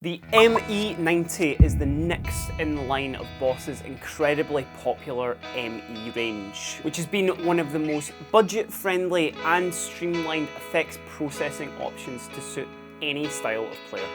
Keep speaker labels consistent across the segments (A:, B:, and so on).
A: The ME90 is the next in line of Boss's incredibly popular ME range, which has been one of the most budget-friendly and streamlined effects processing options to suit any style of player.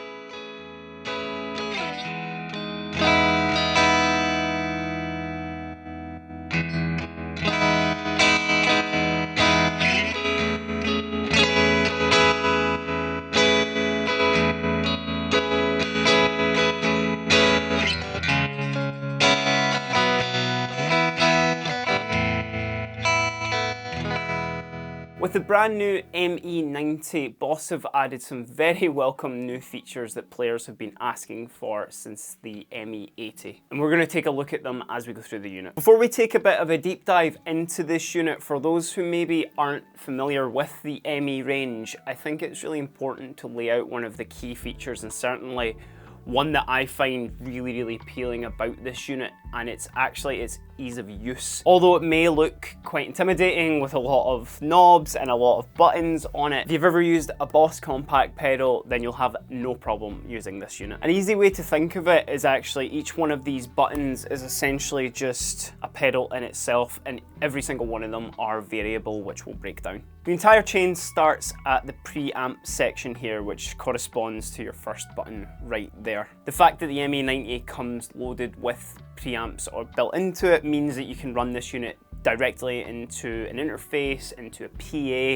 A: With the brand new ME90, Boss have added some very welcome new features that players have been asking for since the ME80. And we're going to take a look at them as we go through the unit. Before we take a bit of a deep dive into this unit, for those who maybe aren't familiar with the ME range, I think it's really important to lay out one of the key features, and certainly one that I find really appealing about this unit, and it's actually its ease of use. Although it may look quite intimidating with a lot of knobs and a lot of buttons on it, if you've ever used a Boss compact pedal, then you'll have no problem using this unit. An easy way to think of it is actually each one of these buttons is essentially just a pedal in itself, and every single one of them are variable, which we'll break down. The entire chain starts at the preamp section here, which corresponds to your first button right there. The fact that the ME90 comes loaded with preamps or built into it means that you can run this unit directly into an interface, into a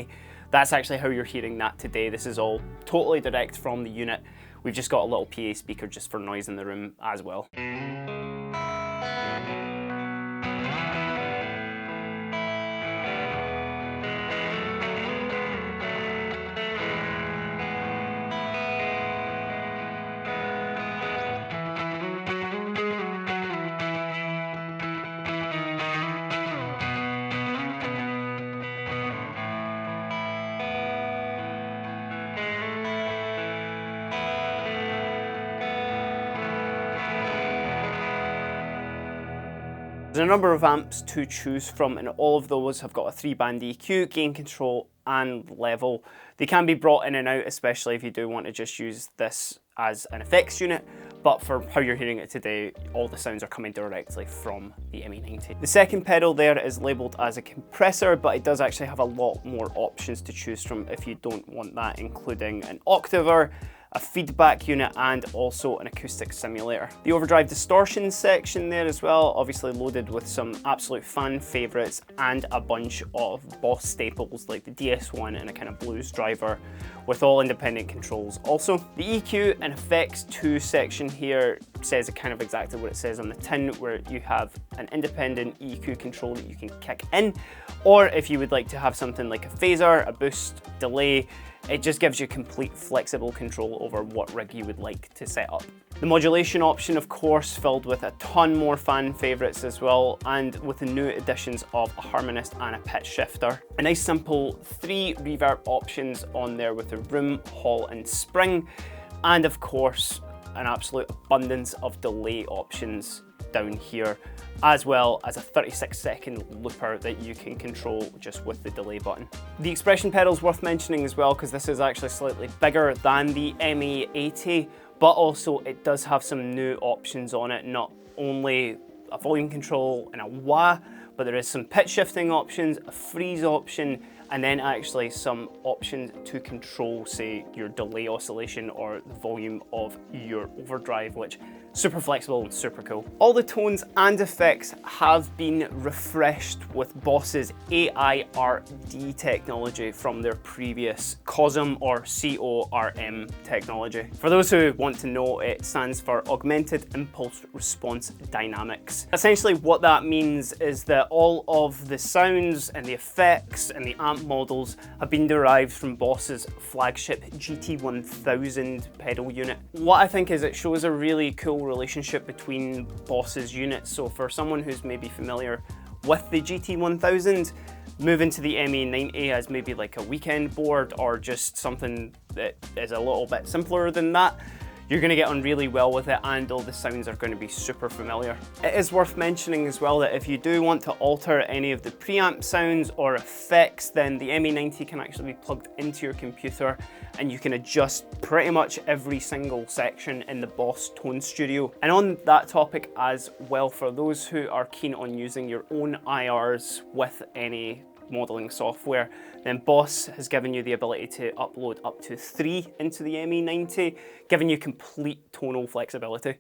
A: PA. That's actually how you're hearing that today. This is all totally direct from the unit. We've just got a little PA speaker just for noise in the room as well. There's a number of amps to choose from, and all of those have got a 3-band EQ, gain control and level. They can be brought in and out, especially if you do want to just use this as an effects unit, but for how you're hearing it today, all the sounds are coming directly from the ME90. The second pedal there is labelled as a compressor, but it does actually have a lot more options to choose from if you don't want that, including an octaver, a feedback unit, and also an acoustic simulator. The overdrive distortion section there as well, obviously loaded with some absolute fan favourites and a bunch of Boss staples like the DS1 and a kind of blues driver with all independent controls also. The EQ and effects 2 section here says kind of exactly what it says on the tin, where you have an independent EQ control that you can kick in, or if you would like to have something like a phaser, a boost, delay, it just gives you complete flexible control over what rig you would like to set up. The modulation option, of course, filled with a ton more fan favourites as well, and with the new additions of a harmonist and a pitch shifter. A nice simple 3 reverb options on there with the room, hall and spring, and of course an absolute abundance of delay options down here, as well as a 36-second looper that you can control just with the delay button. The expression pedal is worth mentioning as well, because this is actually slightly bigger than the ME80, but also it does have some new options on it, not only a volume control and a wah, but there is some pitch shifting options, a freeze option, and then actually some options to control, say, your delay oscillation or the volume of your overdrive, which super flexible and super cool. All the tones and effects have been refreshed with Boss's AIRD technology from their previous COSM or CORM technology. For those who want to know, it stands for Augmented Impulse Response Dynamics. Essentially what that means is that all of the sounds and the effects and the amp models have been derived from Boss's flagship GT1000 pedal unit. What I think is it shows a really cool relationship between Boss's units. So for someone who's maybe familiar with the GT1000, moving to the ME90 as maybe like a weekend board or just something that is a little bit simpler than that, you're going to get on really well with it, and all the sounds are going to be super familiar. It is worth mentioning as well that if you do want to alter any of the preamp sounds or effects, then the ME90 can actually be plugged into your computer, and you can adjust pretty much every single section in the Boss Tone Studio. And on that topic as well, for those who are keen on using your own IRs with any modeling software, then Boss has given you the ability to upload up to 3 into the ME90, giving you complete tonal flexibility.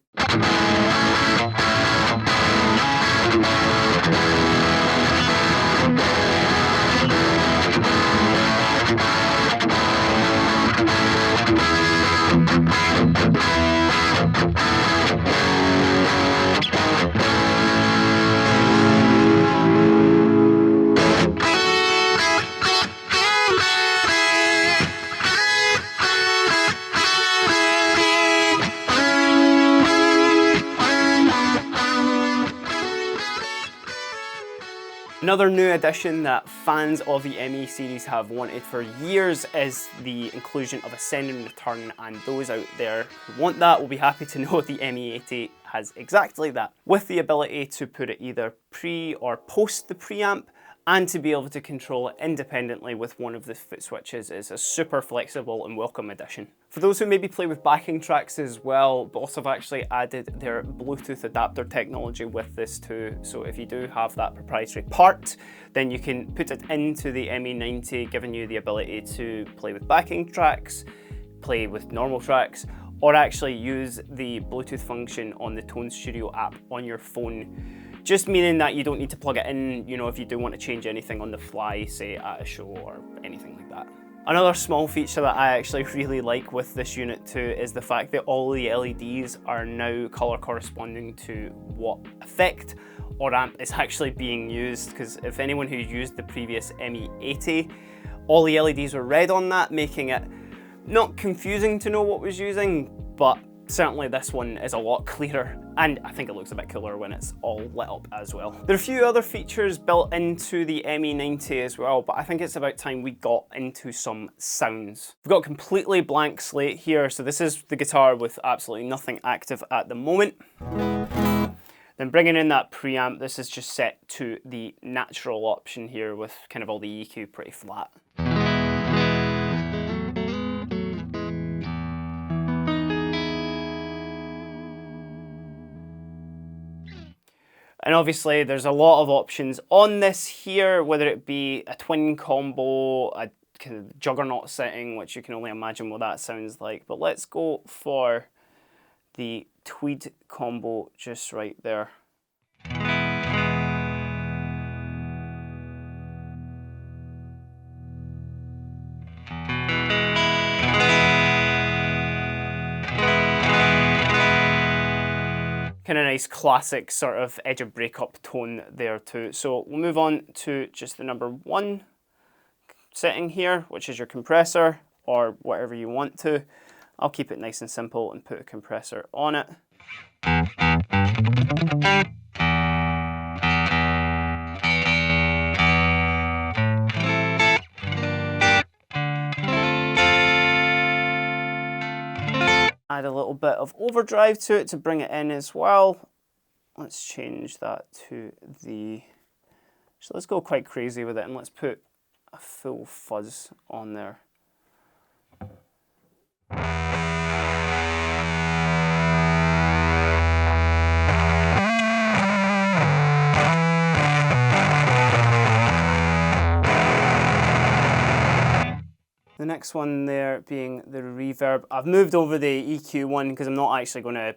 A: Another new addition that fans of the ME series have wanted for years is the inclusion of a send and return, and those out there who want that will be happy to know the ME80 has exactly that, with the ability to put it either pre or post the preamp, and to be able to control it independently with one of the foot switches is a super flexible and welcome addition. For those who maybe play with backing tracks as well, Boss have actually added their Bluetooth adapter technology with this too. So if you do have that proprietary part, then you can put it into the ME90, giving you the ability to play with backing tracks, play with normal tracks, or actually use the Bluetooth function on the Tone Studio app on your phone. Just meaning that you don't need to plug it in, you know, if you do want to change anything on the fly, say at a show or anything like that. Another small feature that I actually really like with this unit too is the fact that all the LEDs are now color corresponding to what effect or amp is actually being used, because if anyone who used the previous ME80, all the LEDs were red on that, making it not confusing to know what was using, but certainly this one is a lot clearer, and I think it looks a bit cooler when it's all lit up as well. There are a few other features built into the ME90 as well, but I think it's about time we got into some sounds. We've got a completely blank slate here, so this is the guitar with absolutely nothing active at the moment. Then bringing in that preamp, this is just set to the natural option here with kind of all the EQ pretty flat. And obviously there's a lot of options on this here, whether it be a twin combo, a kind of juggernaut setting, which you can only imagine what that sounds like. But let's go for the tweed combo just right there. Kind of nice classic sort of edge of breakup tone there too. So we'll move on to just the number 1 setting here, which is your compressor or whatever you want to. I'll keep it nice and simple and put a compressor on it. Add a little bit of overdrive to it to bring it in as well. Let's change that to the... So let's go quite crazy with it and let's put a full fuzz on there. The next one there being the reverb. I've moved over the EQ one because I'm not actually going to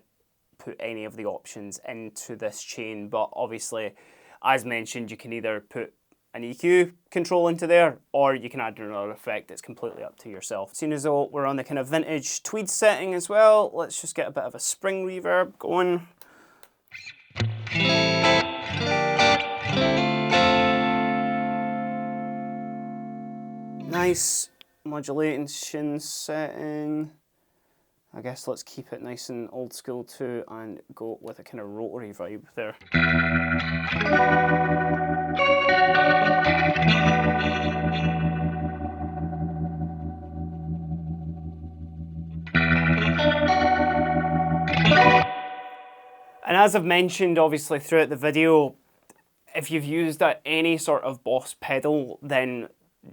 A: put any of the options into this chain, but obviously, as mentioned, you can either put an EQ control into there, or you can add another effect. It's completely up to yourself. Seeing as though we're on the kind of vintage tweed setting as well, let's just get a bit of a spring reverb going. Nice modulation setting. I guess let's keep it nice and old school too and go with a kind of rotary vibe there. And as I've mentioned, obviously, throughout the video, if you've used any sort of Boss pedal, then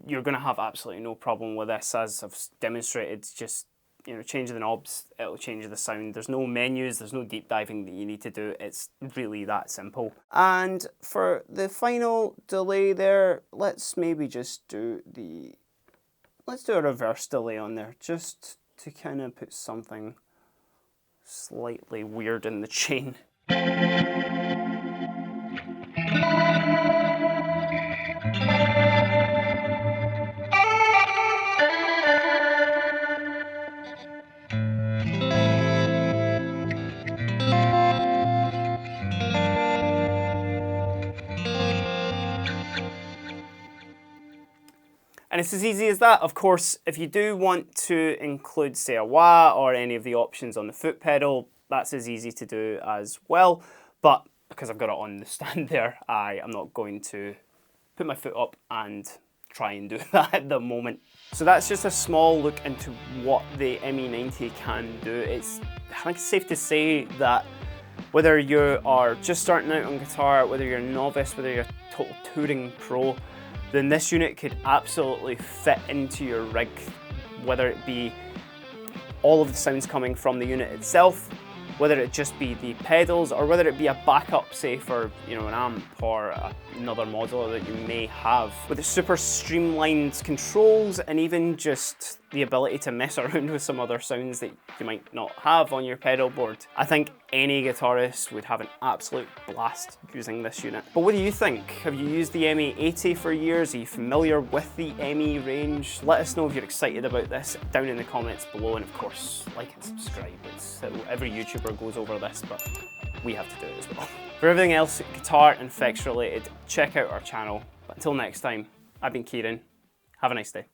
A: you're going to have absolutely no problem with this. As I've demonstrated, just, you know, change the knobs, it'll change the sound. There's no menus, there's no deep diving that you need to do. It's really that simple. And for the final delay there, let's maybe just do let's do a reverse delay on there, just to kind of put something slightly weird in the chain. And it's as easy as that. Of course, if you do want to include, say, a wah or any of the options on the foot pedal, that's as easy to do as well. But because I've got it on the stand there, I am not going to put my foot up and try and do that at the moment. So that's just a small look into what the ME90 can do. I think it's safe to say that whether you are just starting out on guitar, whether you're a novice, whether you're a total touring pro, then this unit could absolutely fit into your rig, whether it be all of the sounds coming from the unit itself, whether it just be the pedals, or whether it be a backup, say for, you know, an amp or another modular that you may have. With its super streamlined controls and even just the ability to mess around with some other sounds that you might not have on your pedal board, I think any guitarist would have an absolute blast using this unit. But what do you think? Have you used the ME80 for years? Are you familiar with the ME range? Let us know if you're excited about this down in the comments below, and of course, like and subscribe. Every YouTuber goes over this, but we have to do it as well. For everything else guitar and effects related, check out our channel. But until next time, I've been Kieran. Have a nice day.